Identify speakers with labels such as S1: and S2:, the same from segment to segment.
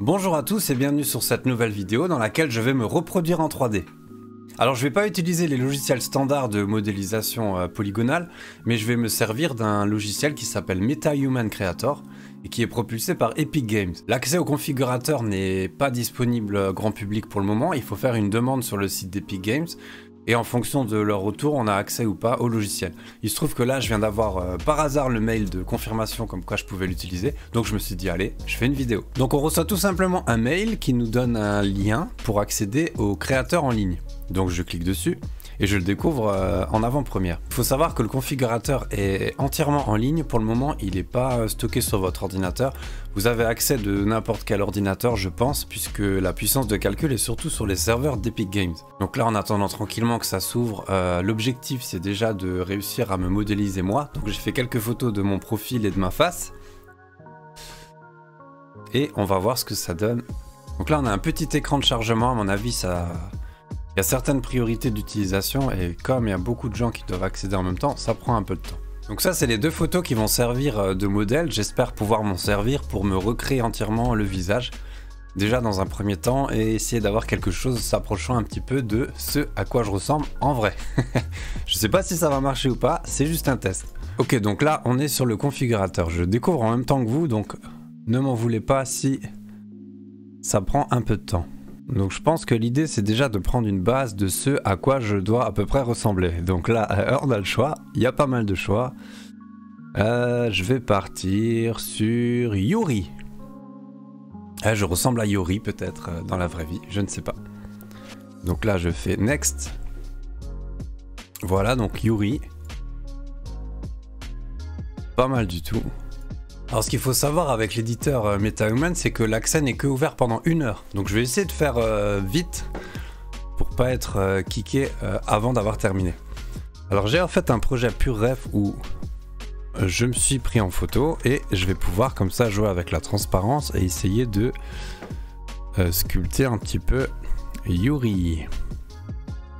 S1: Bonjour à tous et bienvenue sur cette nouvelle vidéo dans laquelle je vais me reproduire en 3D. Alors je vais pas utiliser les logiciels standards de modélisation polygonale, mais je vais me servir d'un logiciel qui s'appelle MetaHuman Creator et qui est propulsé par Epic Games. L'accès au configurateur n'est pas disponible grand public pour le moment, il faut faire une demande sur le site d'Epic Games et en fonction de leur retour, on a accès ou pas au logiciel. Il se trouve que là, je viens d'avoir par hasard le mail de confirmation comme quoi je pouvais l'utiliser, donc je me suis dit allez, je fais une vidéo. Donc on reçoit tout simplement un mail qui nous donne un lien pour accéder au créateur en ligne. Donc je clique dessus et je le découvre en avant-première. Il faut savoir que le configurateur est entièrement en ligne. Pour le moment, il n'est pas stocké sur votre ordinateur. Vous avez accès de n'importe quel ordinateur, je pense, puisque la puissance de calcul est surtout sur les serveurs d'Epic Games. Donc là, en attendant tranquillement que ça s'ouvre, l'objectif, c'est déjà de réussir à me modéliser moi. Donc j'ai fait quelques photos de mon profil et de ma face. Et on va voir ce que ça donne. Donc là, on a un petit écran de chargement. À mon avis, il y a certaines priorités d'utilisation et comme il y a beaucoup de gens qui doivent accéder en même temps, ça prend un peu de temps. Donc ça, c'est les deux photos qui vont servir de modèle. J'espère pouvoir m'en servir pour me recréer entièrement le visage. Déjà dans un premier temps et essayer d'avoir quelque chose s'approchant un petit peu de ce à quoi je ressemble en vrai. Je sais pas si ça va marcher ou pas, c'est juste un test. Ok, donc là, on est sur le configurateur. Je découvre en même temps que vous, donc ne m'en voulez pas si ça prend un peu de temps. Donc je pense que l'idée c'est déjà de prendre une base de ce à quoi je dois à peu près ressembler. Donc là on a le choix, il y a pas mal de choix. Je vais partir sur Yuri. Je ressemble à Yuri peut-être dans la vraie vie, je ne sais pas. Donc là je fais Next. Voilà donc Yuri. Pas mal du tout. Alors ce qu'il faut savoir avec l'éditeur MetaHuman, c'est que l'accès n'est que ouvert pendant 1 heure. Donc je vais essayer de faire vite pour pas être kické avant d'avoir terminé. Alors j'ai en fait un projet pur ref où je me suis pris en photo et je vais pouvoir comme ça jouer avec la transparence et essayer de sculpter un petit peu Yuri.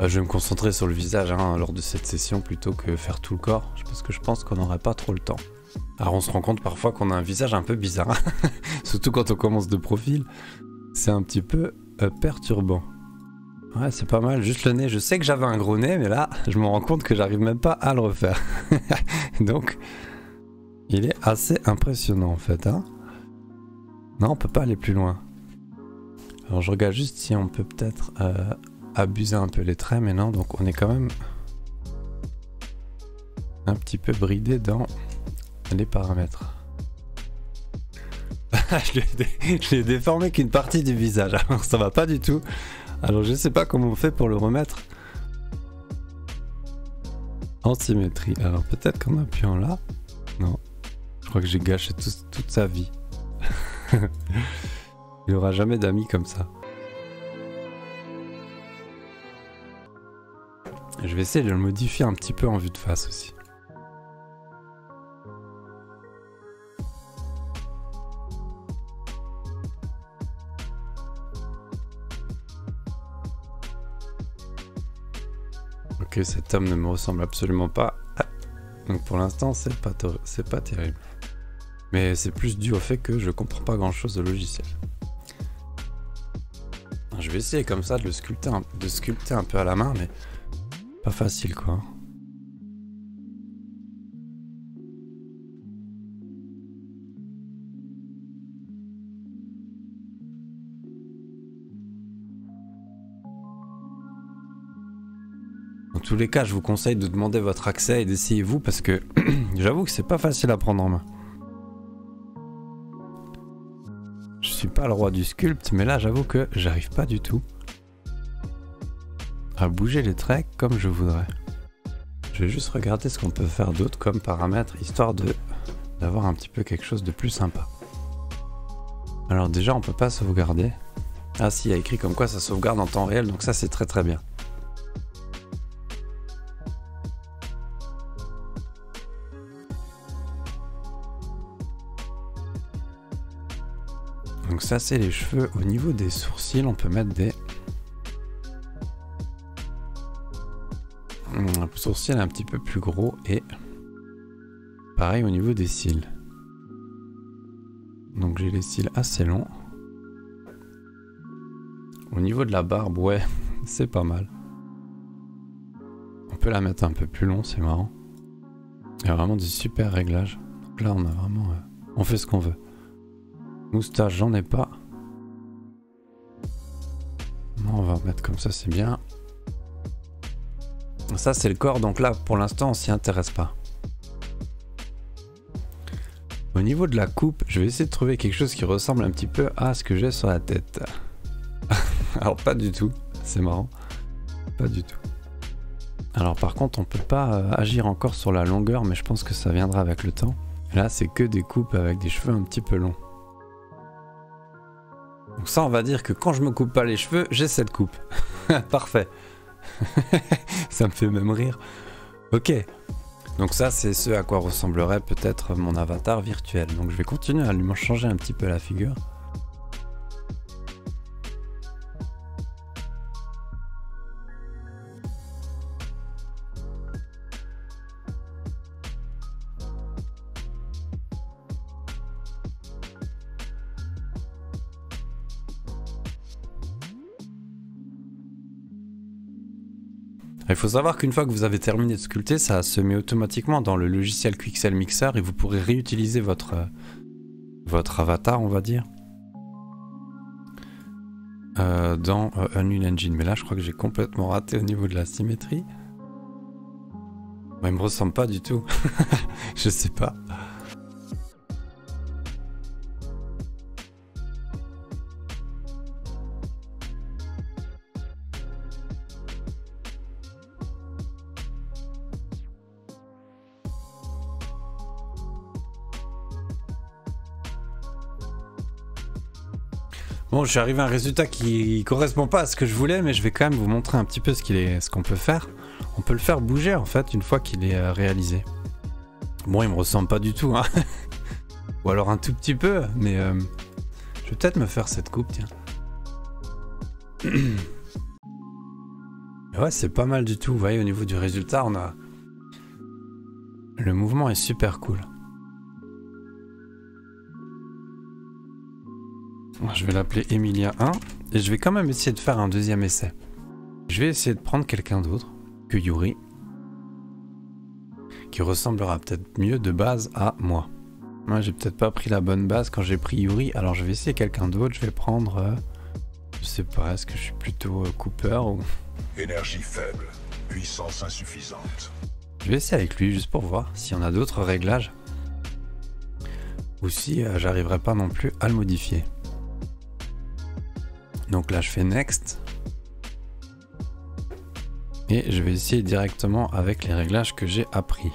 S1: Je vais me concentrer sur le visage lors de cette session plutôt que faire tout le corps parce que je pense qu'on n'aurait pas trop le temps. Alors on se rend compte parfois qu'on a un visage un peu bizarre, surtout quand on commence de profil, c'est un petit peu perturbant. Ouais, c'est pas mal, juste le nez, je sais que j'avais un gros nez, mais là, je me rends compte que j'arrive même pas à le refaire. Donc, il est assez impressionnant en fait. Non, on peut pas aller plus loin. Alors je regarde juste si on peut peut-être abuser un peu les traits, mais non, donc on est quand même un petit peu bridé dans les paramètres. je l'ai déformé qu'une partie du visage, alors ça va pas du tout. Alors je sais pas comment on fait pour le remettre en symétrie. Alors peut-être qu'en appuyant là. Non, je crois que j'ai gâché toute sa vie. Il aura jamais d'amis comme ça. Je vais essayer de le modifier un petit peu en vue de face aussi. Ok, cet homme ne me ressemble absolument pas. Donc pour l'instant, c'est pas terrible. Mais c'est plus dû au fait que je comprends pas grand chose au logiciel. Je vais essayer comme ça de le sculpter, un peu à la main, mais pas facile quoi. Dans tous les cas, je vous conseille de demander votre accès et d'essayer vous parce que j'avoue que c'est pas facile à prendre en main. Je suis pas le roi du sculpt, mais là j'avoue que j'arrive pas du tout à bouger les traits comme je voudrais. Je vais juste regarder ce qu'on peut faire d'autre comme paramètres histoire d'avoir un petit peu quelque chose de plus sympa. Alors déjà on peut pas sauvegarder. Ah si, il y a écrit comme quoi ça sauvegarde en temps réel, donc ça c'est très très bien. Donc ça c'est les cheveux. Au niveau des sourcils, on peut mettre des sourcils un petit peu plus gros et pareil au niveau des cils. Donc j'ai les cils assez longs. Au niveau de la barbe, ouais, c'est pas mal. On peut la mettre un peu plus long, c'est marrant. Il y a vraiment des super réglages. Donc là, on a vraiment... on fait ce qu'on veut. Moustache, j'en ai pas. Non, on va mettre comme ça, c'est bien. Ça, c'est le corps, donc là, pour l'instant, on s'y intéresse pas. Au niveau de la coupe, je vais essayer de trouver quelque chose qui ressemble un petit peu à ce que j'ai sur la tête. Alors, pas du tout. C'est marrant. Pas du tout. Alors, par contre, on peut pas agir encore sur la longueur, mais je pense que ça viendra avec le temps. Là, c'est que des coupes avec des cheveux un petit peu longs. Donc ça, on va dire que quand je me coupe pas les cheveux, j'ai cette coupe. Parfait. Ça me fait même rire. Ok. Donc ça, c'est ce à quoi ressemblerait peut-être mon avatar virtuel. Donc je vais continuer à lui changer un petit peu la figure. Il faut savoir qu'une fois que vous avez terminé de sculpter, ça se met automatiquement dans le logiciel Quixel Mixer et vous pourrez réutiliser votre avatar, on va dire, dans Unreal Engine. Mais là, je crois que j'ai complètement raté au niveau de la symétrie. Ouais, il me ressemble pas du tout. Je sais pas. Bon, je suis arrivé à un résultat qui correspond pas à ce que je voulais, mais je vais quand même vous montrer un petit peu ce qu'on peut faire. On peut le faire bouger en fait une fois qu'il est réalisé. Bon, il me ressemble pas du tout, hein. Ou alors un tout petit peu, mais je vais peut-être me faire cette coupe, tiens. Ouais, c'est pas mal du tout. Vous voyez, au niveau du résultat, on a... Le mouvement est super cool. Je vais l'appeler Emilia 1 et je vais quand même essayer de faire un deuxième essai. Je vais essayer de prendre quelqu'un d'autre que Yuri, qui ressemblera peut-être mieux de base à moi. Moi, j'ai peut-être pas pris la bonne base quand j'ai pris Yuri, alors je vais essayer quelqu'un d'autre. Je vais prendre, je sais pas, est-ce que je suis plutôt Cooper ou...
S2: Énergie faible, puissance insuffisante.
S1: Je vais essayer avec lui juste pour voir s'il y en a d'autres réglages ou si j'arriverai pas non plus à le modifier. Donc là je fais Next et je vais essayer directement avec les réglages que j'ai appris.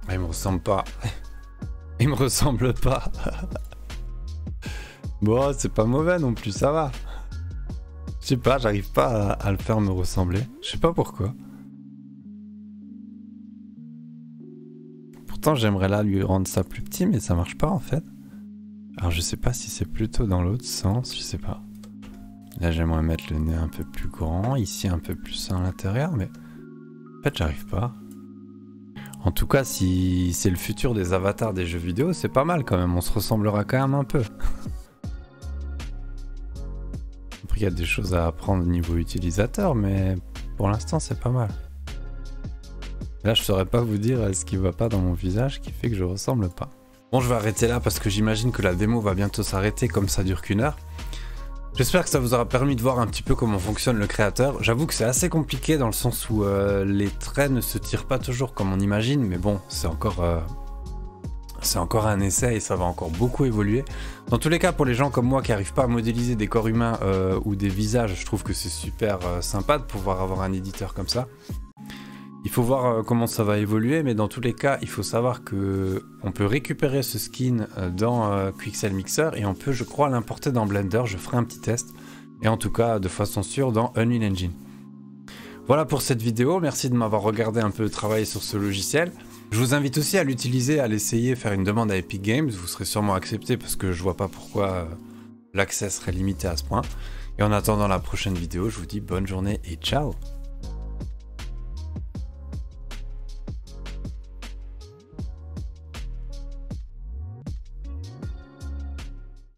S1: Il me ressemble pas. Il me ressemble pas. Bon, c'est pas mauvais non plus, ça va. Je sais pas, j'arrive pas à le faire me ressembler. Je sais pas pourquoi. Pourtant, j'aimerais là lui rendre ça plus petit, mais ça marche pas en fait. Alors je sais pas si c'est plutôt dans l'autre sens, je sais pas. Là, j'aimerais mettre le nez un peu plus grand, ici un peu plus à l'intérieur, mais en fait, j'arrive pas. En tout cas, si c'est le futur des avatars des jeux vidéo, c'est pas mal quand même, on se ressemblera quand même un peu. Après, il y a des choses à apprendre au niveau utilisateur, mais pour l'instant, c'est pas mal. Là, je saurais pas vous dire ce qui va pas dans mon visage qui fait que je ressemble pas. Bon, je vais arrêter là parce que j'imagine que la démo va bientôt s'arrêter comme ça dure qu'une heure. J'espère que ça vous aura permis de voir un petit peu comment fonctionne le créateur. J'avoue que c'est assez compliqué dans le sens où les traits ne se tirent pas toujours comme on imagine, mais bon, c'est encore un essai et ça va encore beaucoup évoluer. Dans tous les cas, pour les gens comme moi qui n'arrivent pas à modéliser des corps humains ou des visages, je trouve que c'est super sympa de pouvoir avoir un éditeur comme ça. Il faut voir comment ça va évoluer, mais dans tous les cas, il faut savoir que on peut récupérer ce skin dans Quixel Mixer et on peut, je crois, l'importer dans Blender. Je ferai un petit test. Et en tout cas, de façon sûre, dans Unreal Engine. Voilà pour cette vidéo. Merci de m'avoir regardé un peu travailler sur ce logiciel. Je vous invite aussi à l'utiliser, à l'essayer, faire une demande à Epic Games. Vous serez sûrement accepté parce que je vois pas pourquoi l'accès serait limité à ce point. Et en attendant la prochaine vidéo, je vous dis bonne journée et ciao!